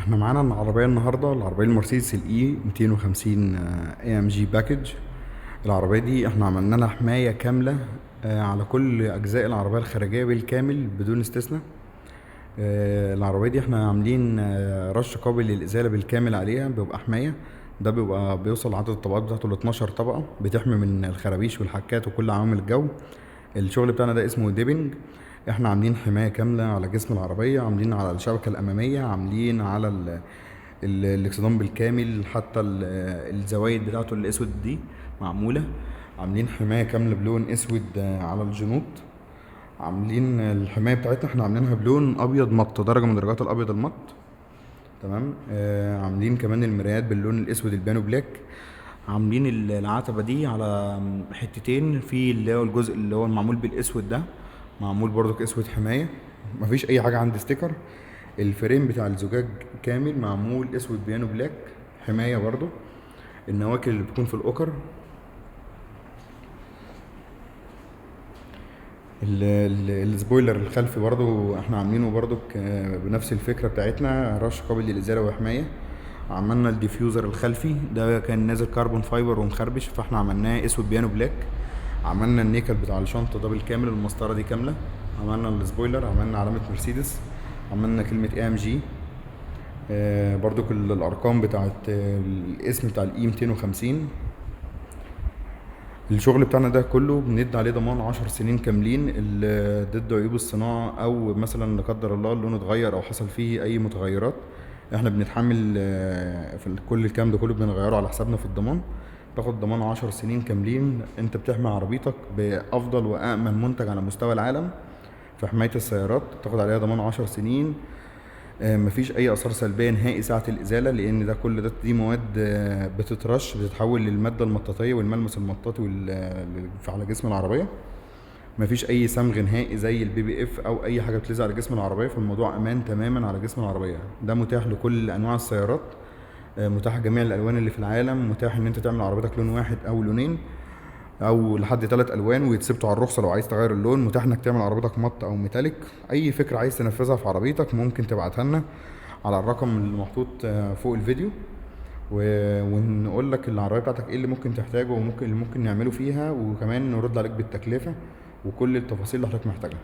احنا معانا العربية النهاردة، العربية المرسيدس الاي 250 اي ام جي باكج. العربية دي احنا عملنا لها حماية كاملة على كل اجزاء العربية الخارجية بالكامل بدون استثناء. العربية دي احنا عاملين رش قابل للإزالة بالكامل عليها، بيبقى حماية. ده بيبقى بيوصل عدد الطبقات بتاعته ل 12 طبقة، بتحمي من الخرابيش والحكات وكل عوامل الجو. الشغل بتاعنا ده اسمه ديبنج. احنا عاملين حماية كاملة على جسم العربية، عاملين على الشبكة الأمامية، عاملين على الاكسدام بالكامل، حتى الزوايد بتاعته الأسود دي معمولة. عاملين حماية كاملة بلون أسود على الجنوط. عاملين الحماية بتاعتنا احنا عاملينها بلون أبيض مط، درجة من درجات الأبيض المط. تمام. عاملين كمان المرايات باللون الأسود البانو بلاك. عاملين العتبة دي على حتتين، في اللي هو الجزء اللي هو المعمول بالاسود ده معمول برضك اسود حماية، مفيش اي حاجة عندي ستيكر. الفريم بتاع الزجاج كامل معمول اسود بيانو بلاك حماية برضو. النواكل اللي بتكون في الاوكر، السبويلر الخلفي برضو احنا عاملينه برضو بنفس الفكرة بتاعتنا، رش قابل للإزالة وحماية. عملنا الديفيوزر الخلفي ده كان نازل كربون فايبر ومخربش، فاحنا عملناه اسود بيانو بلاك. عملنا النيكل بتاع الشنطة ده بالكامل، المسطرة دي كاملة. عملنا السبويلر، عملنا علامة مرسيدس، عملنا كلمة اي ام جي. برضو كل الارقام بتاعت الاسم بتاع الاي 250. الشغل بتاعنا ده كله بندي عليه ضمان 10 سنين كاملين ضد عيوب الصناعة، او مثلا لا قدر الله اللون اتغير او حصل فيه اي متغيرات. احنا بنتحمل في كل الكلام ده كله بنغيره على حسابنا في الضمان. تاخد ضمان 10 سنين كاملين، انت بتحمي عربيتك بافضل وامن منتج على مستوى العالم في حماية السيارات. تاخد عليها ضمان 10 سنين. مفيش اي اثار سلبيه نهائي ساعه الازاله، لان ده كل ده دي مواد بتترش، بتتحول للماده المطاطيه والملمس المطاطي على جسم العربيه. مفيش اي صمغ نهائي زي البي بي اف او اي حاجه بتلزق على جسم العربيه، فالموضوع امان تماما على جسم العربيه. ده متاح لكل انواع السيارات، متاح جميع الالوان اللي في العالم، متاح ان انت تعمل عربيتك لون واحد او لونين او لحد 3 الوان ويتثبتوا على الرخصه. لو عايز تغير اللون متاح انك تعمل عربيتك مط او ميتاليك. اي فكره عايز تنفذها في عربيتك ممكن تبعتها لنا على الرقم اللي محطوط فوق الفيديو، ونقول لك العربيه بتاعتك ايه اللي ممكن تحتاجه وممكن اللي ممكن نعمله فيها، وكمان نرد عليك بالتكلفه وكل التفاصيل اللي حضرتك محتاجها.